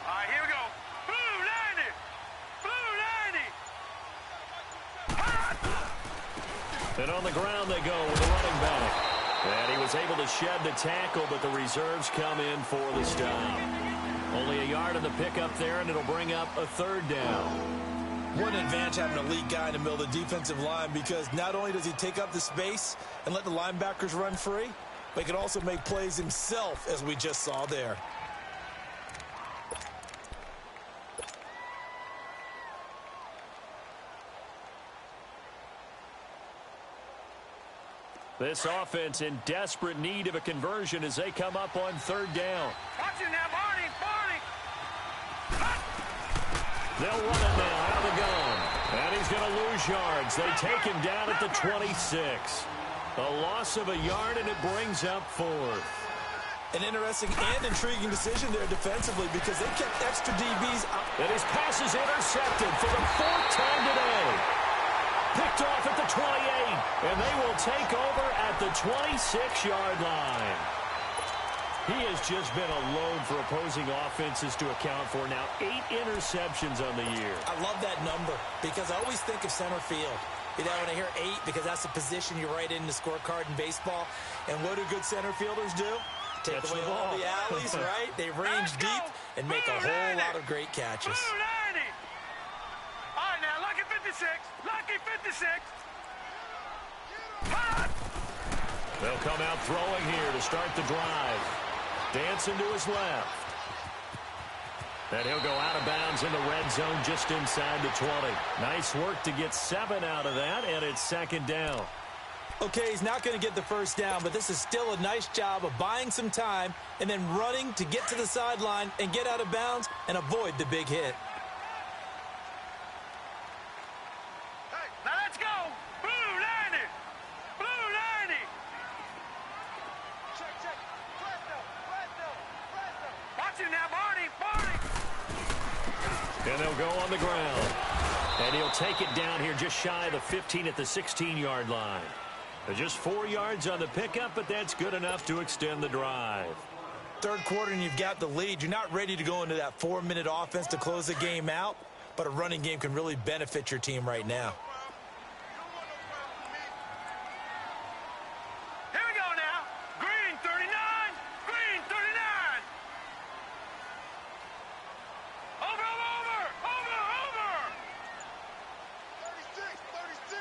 All right, here we go. Blue 90. Blue 90. And on the ground they go with the running back. And he was able to shed the tackle, but the reserves come in for the stop. Only a yard on the pickup there, and it'll bring up a third down. What an advantage having an elite guy in the middle of the defensive line, because not only does he take up the space and let the linebackers run free, but he can also make plays himself, as we just saw there. This offense in desperate need of a conversion as they come up on third down. Watch it now, Barney. They'll run it now out of the gun. And he's going to lose yards. They take him down at the 26. A loss of a yard, and it brings up fourth. An interesting and intriguing decision there defensively, because they kept extra DBs out. And his pass is intercepted for the fourth time today. Picked off at the 28, and they will take over at the 26-yard line. He has just been a load for opposing offenses to account for. Now 8 interceptions on the year. I love that number, because I always think of center field. You know, when I hear 8, because that's the position you write in the scorecard in baseball. And what do good center fielders do? Take away all the alleys, right? They range deep and make a whole lot of great catches. All right, now, Lucky 56. Lucky 56. They'll come out throwing here to start the drive. Dancing to his left. And he'll go out of bounds in the red zone just inside the 20. Nice work to get 7 out of that, and it's second down. Okay, he's not going to get the first down, but this is still a nice job of buying some time and then running to get to the sideline and get out of bounds and avoid the big hit. Hey, now let's go. Blue 90. Blue 90. Check. Fresno. Watch it now, Barney. And they'll go on the ground. And he'll take it down here just shy of the 15 at the 16-yard line. Just 4 yards on the pickup, but that's good enough to extend the drive. Third quarter and you've got the lead. You're not ready to go into that 4-minute offense to close the game out, but a running game can really benefit your team right now. Here we go now. Green 39. Green 39. Over. 36.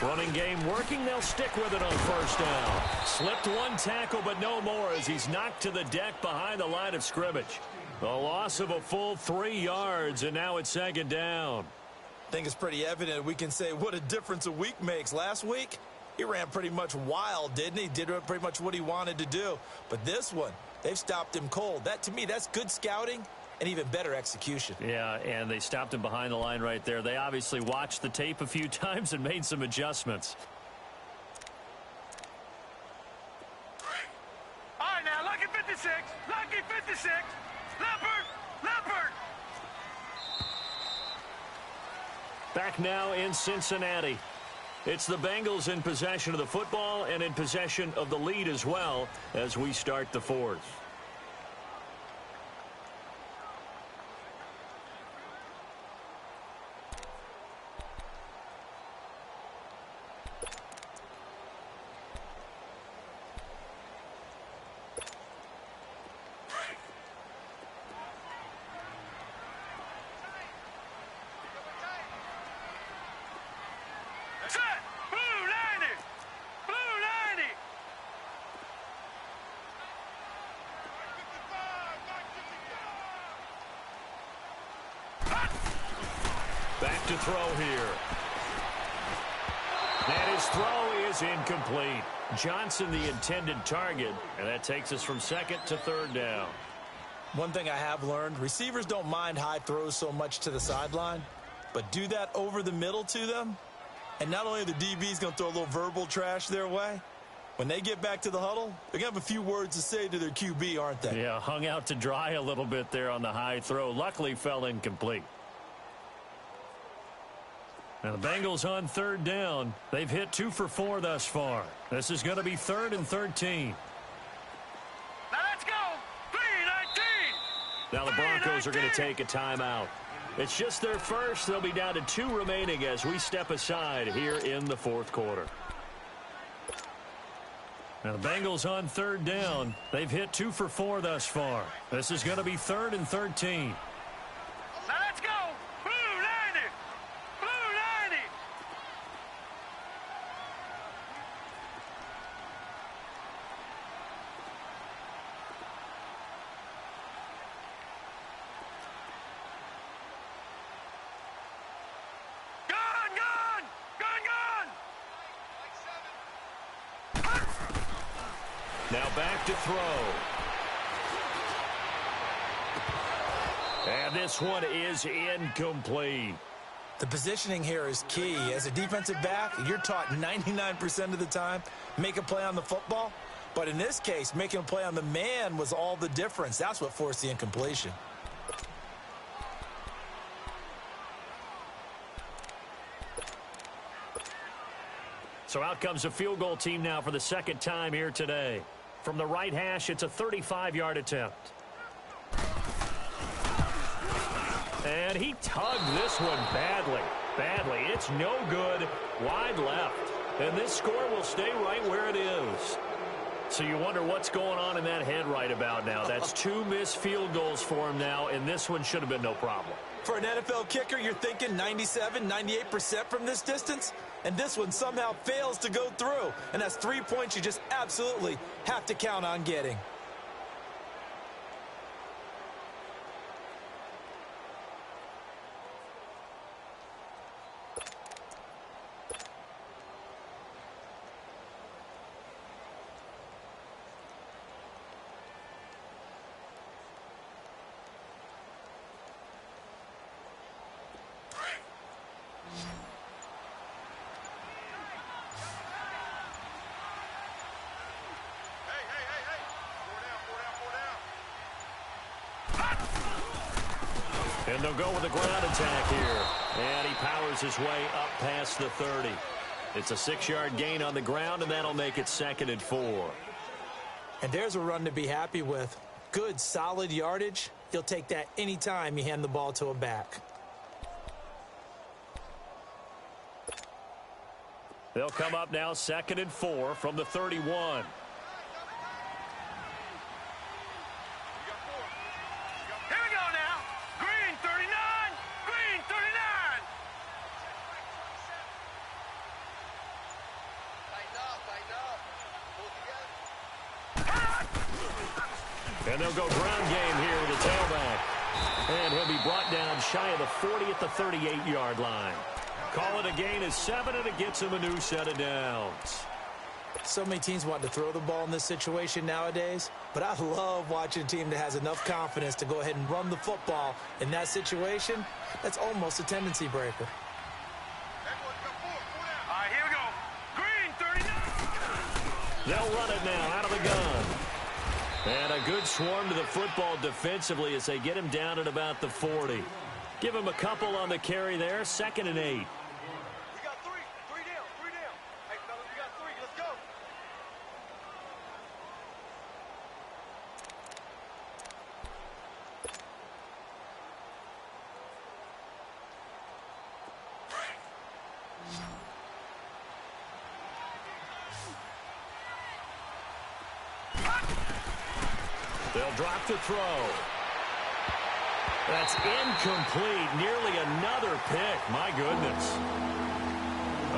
Running game working. They'll stick with it on first down. Slipped one tackle, but no more as he's knocked to the deck behind the line of scrimmage. A loss of a full 3 yards, and now it's second down. I think it's pretty evident. We can say what a difference a week makes. Last week, he ran pretty much wild, didn't he? Did pretty much what he wanted to do. But this one, they've stopped him cold. That, to me, that's good scouting and even better execution. Yeah, and they stopped him behind the line right there. They obviously watched the tape a few times and made some adjustments. All right, now, Lucky 56. Lucky 56. Leopard. Back now in Cincinnati. It's the Bengals in possession of the football and in possession of the lead as well as we start the fourth. Back to throw here. And his throw is incomplete. Johnson the intended target, and that takes us from second to third down. One thing I have learned, receivers don't mind high throws so much to the sideline, but do that over the middle to them, and not only are the DBs going to throw a little verbal trash their way, when they get back to the huddle, they're going to have a few words to say to their QB, aren't they? Yeah, hung out to dry a little bit there on the high throw. Luckily fell incomplete. Now the Bengals on third down. They've hit 2 for 4 thus far. This is going to be 3rd and 13. Now let's go. 3-19. Now the Broncos are going to take a timeout. It's just their first. They'll be down to 2 remaining as we step aside here in the 4th quarter. Now the Bengals on third down. They've hit 2 for 4 thus far. This is going to be 3rd and 13. Now let's go. Blue 90. Blue 90. Gun, gun. Gun, gun. Now back to throw. And this one is incomplete. The positioning here is key. As a defensive back, you're taught 99% of the time, make a play on the football. But in this case, making a play on the man was all the difference. That's what forced the incompletion. So out comes a field goal team now for the 2nd time here today. From the right hash, it's a 35-yard attempt. And he tugged this one badly. It's no good. Wide left. And this score will stay right where it is. So you wonder what's going on in that head right about now. That's 2 missed field goals for him now, and this one should have been no problem. For an NFL kicker, you're thinking 97, 98% from this distance, and this one somehow fails to go through. And that's 3 points you just absolutely have to count on getting. And they'll go with a ground attack here. And he powers his way up past the 30. It's a 6-yard gain on the ground, and that'll make it 2nd and 4. And there's a run to be happy with. Good, solid yardage. You'll take that anytime you hand the ball to a back. They'll come up now 2nd and 4 from the 31. And they'll go ground game here with a tailback. And he'll be brought down shy of the 40 at the 38-yard line. Call it a gain of 7, and it gets him a new set of downs. So many teams want to throw the ball in this situation nowadays, but I love watching a team that has enough confidence to go ahead and run the football in that situation. That's almost a tendency breaker. All right, here we go. Green 39. They'll run it now out of the gun. And a good swarm to the football defensively as they get him down at about the 40. Give him a couple on the carry there, 2nd and 8. We got 3. 3 down. 3 down. Hey, fellas, we got 3. Let's go. They'll drop to throw. That's incomplete. Nearly another pick. My goodness.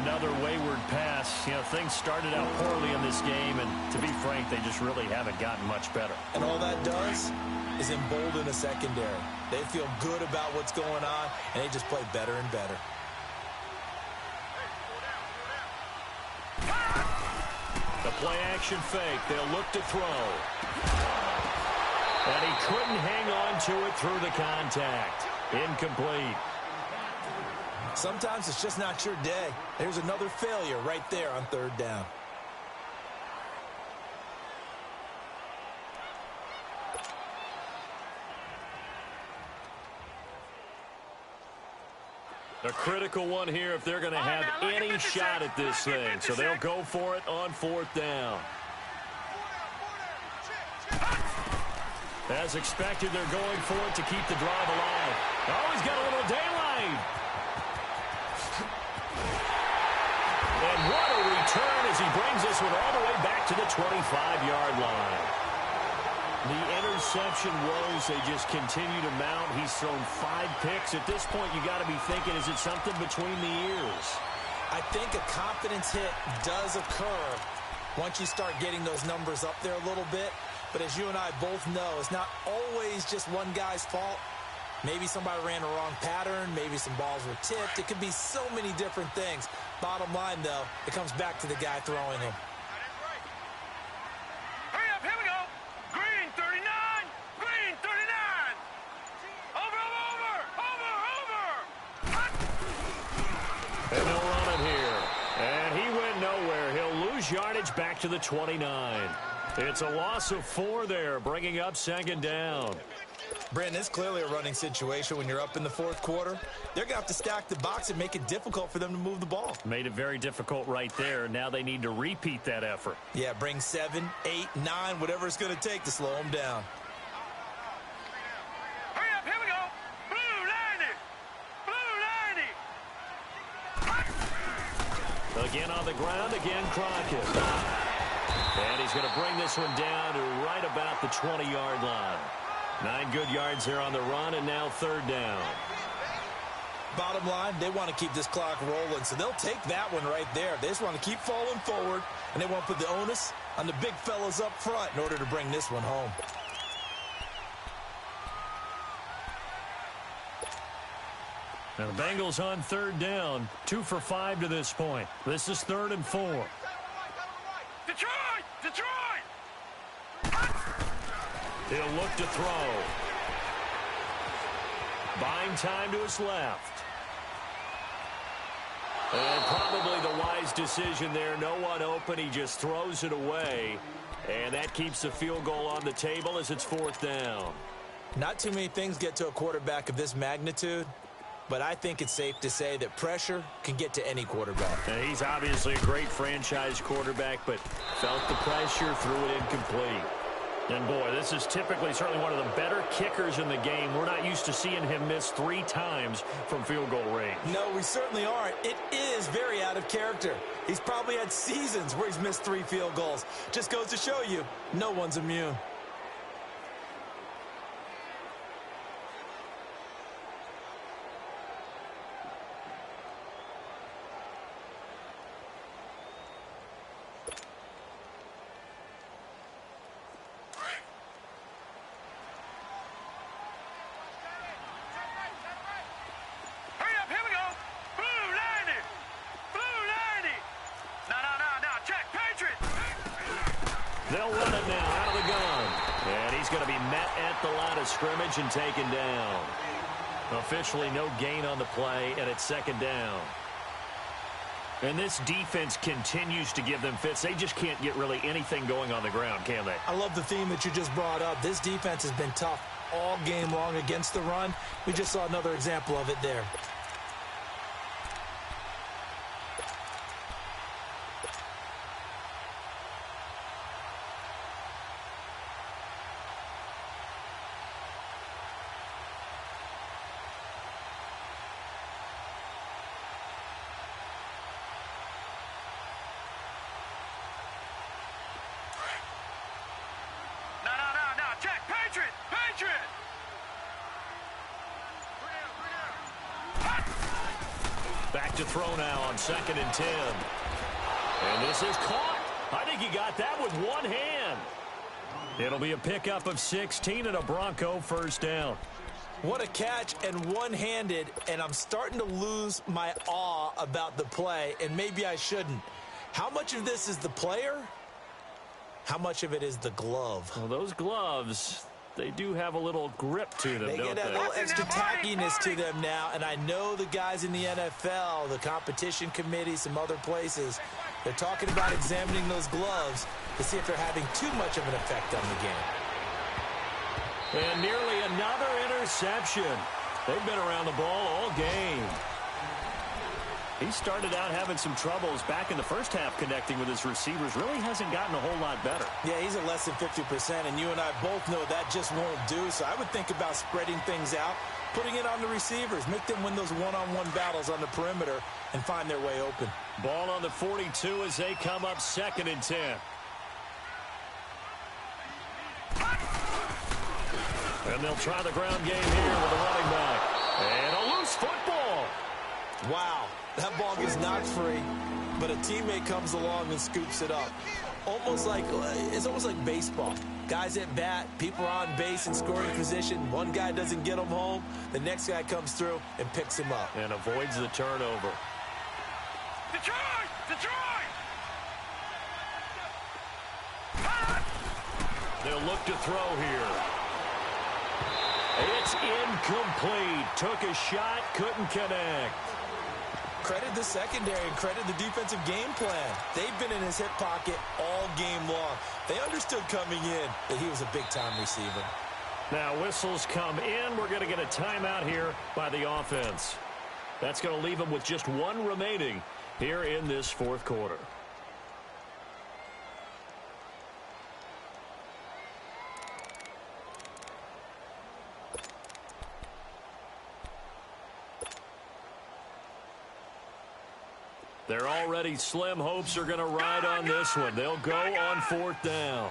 Another wayward pass. You know, things started out poorly in this game, and to be frank, they just really haven't gotten much better. And all that does is embolden a secondary. They feel good about what's going on, and they just play better and better. The play-action fake. They'll look to throw. And he couldn't hang on to it through the contact. Incomplete. Sometimes it's just not your day. There's another failure right there on 3rd down. A critical one here if they're going to have any shot at this thing. So they'll go for it on 4th down. As expected, they're going for it to keep the drive alive. Oh, he's got a little daylight. And what a return as he brings this one all the way back to the 25-yard line. The interception woes, they just continue to mount. He's thrown 5 picks. At this point, you got to be thinking, is it something between the ears? I think a confidence hit does occur once you start getting those numbers up there a little bit. But as you and I both know, it's not always just one guy's fault. Maybe somebody ran a wrong pattern. Maybe some balls were tipped. It could be so many different things. Bottom line, though, it comes back to the guy throwing them. Hurry up, here we go. Green 39. Green 39. Over. And they'll run it here. And he went nowhere. He'll lose yardage back to the 29. It's a loss of 4 there, bringing up 2nd down. Brandon, it's clearly a running situation when you're up in the 4th quarter. They're going to have to stack the box and make it difficult for them to move the ball. Made it very difficult right there. Now they need to repeat that effort. Yeah, bring 7, 8, 9, whatever it's going to take to slow them down. Hurry up, here we go. Blue 90. Again on the ground, again Crockett. And he's going to bring this one down to right about the 20-yard line. 9 good yards there on the run, and now 3rd down. Bottom line, they want to keep this clock rolling, so they'll take that one right there. They just want to keep falling forward, and they want to put the onus on the big fellas up front in order to bring this one home. Now the Bengals on 3rd down, 2 for 5 to this point. This is 3rd and 4. Detroit! He'll look to throw. Buying time to his left. And probably the wise decision there. No one open. He just throws it away. And that keeps the field goal on the table as it's 4th down. Not too many things get to a quarterback of this magnitude, but I think it's safe to say that pressure can get to any quarterback. Now, he's obviously a great franchise quarterback, but felt the pressure, threw it incomplete. And, boy, this is typically certainly one of the better kickers in the game. We're not used to seeing him miss 3 times from field goal range. No, we certainly aren't. It is very out of character. He's probably had seasons where he's missed 3 field goals. Just goes to show you, no one's immune. They'll run it now out of the gun. And he's going to be met at the line of scrimmage and taken down. Officially no gain on the play, and it's 2nd down. And this defense continues to give them fits. They just can't get really anything going on the ground, can they? I love the theme that you just brought up. This defense has been tough all game long against the run. We just saw another example of it there. Back to throw now on 2nd and 10. And this is caught. I think he got that with one hand. It'll be a pickup of 16 and a Bronco 1st down. What a catch, and one-handed, and I'm starting to lose my awe about the play, and maybe I shouldn't. How much of this is the player? How much of it is the glove? Well, those gloves, they do have a little grip to them, They don't get a they? little extra tackiness to them now, and I know the guys in the NFL, the competition committee, some other places, they're talking about examining those gloves to see if they're having too much of an effect on the game. And nearly another interception. They've been around the ball all game. He started out having some troubles back in the first half connecting with his receivers. Really hasn't gotten a whole lot better. Yeah, he's at less than 50%, and you and I both know that just won't do. So I would think about spreading things out, putting it on the receivers, make them win those one-on-one battles on the perimeter and find their way open. Ball on the 42 as they come up 2nd and 10. And they'll try the ground game here with a running back. And a loose football. Wow, that ball gets knocked free, but a teammate comes along and scoops it up. It's almost like baseball. Guys at bat, people are on base in scoring position. One guy doesn't get him home. The next guy comes through and picks him up. And avoids the turnover. Detroit! Detroit! They'll look to throw here. It's incomplete. Took a shot, couldn't connect. Credit the secondary and credit the defensive game plan. They've been in his hip pocket all game long. They understood coming in that he was a big-time receiver. Now whistles come in. We're going to get a timeout here by the offense. That's going to leave them with just one remaining here in this 4th quarter. Their already slim hopes are going to ride on this one. They'll go on 4th down.